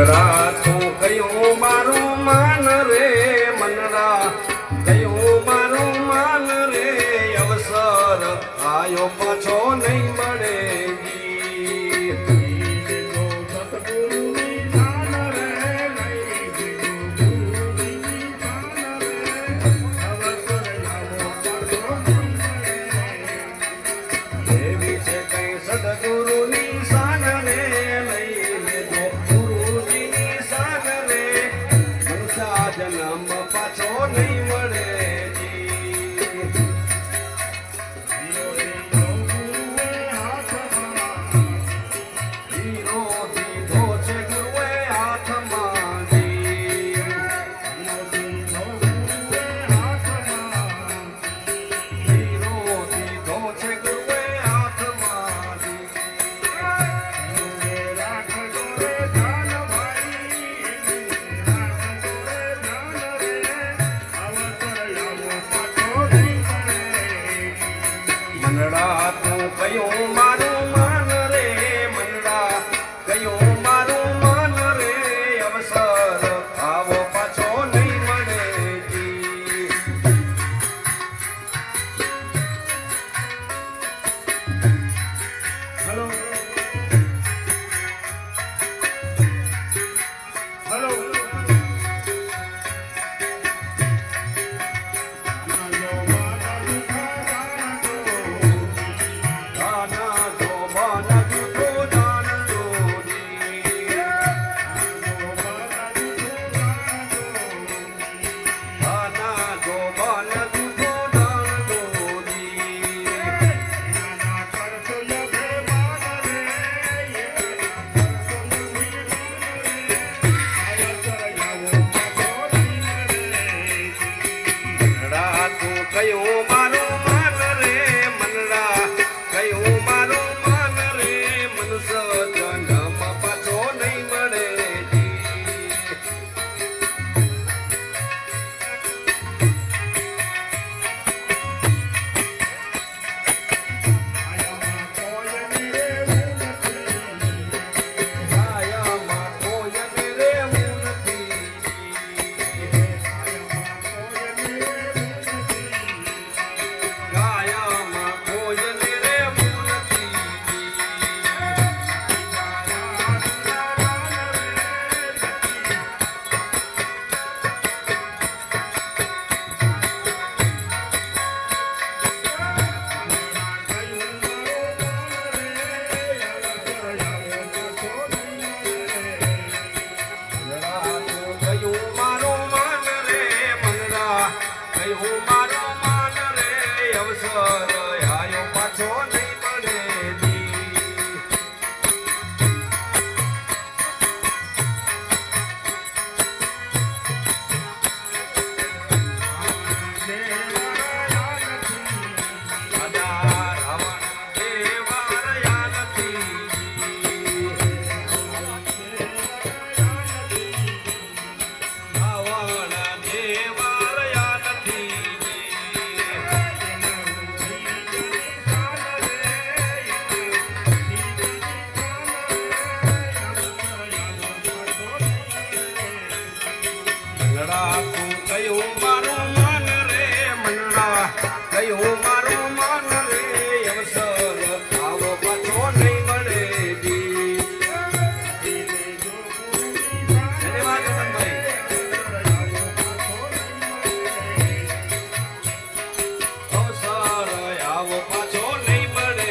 મનડા તું કયું મારું માન રે મનડા કયું મારું માન રે અવસર આયો પાછો નહીં મળે જન્મ પાછો નહીં મળે હીરો દીધો છે ગુરુએ હાથમાં હીરો દીધો છે ગુરુએ હાથમાં મનડા તું કયું મારું માન રે મનડા કયું મારું માન રે અવસર આવો પાછો નહીં મળે હેલો હેલો કયું મારું માન રે મનડા કયું મારું માન રે મનુષ્ય જન્મ પાછો નહીં મળે કયું મારું માન રે અવસર આયો પાછો નહીં મળે તું કયું મારું માન રે મનડા કયું મારું માન રે અવસર આવો પાછો નહીં મળે ધન્યવાદ અવસર આવો પાછો નહીં મળે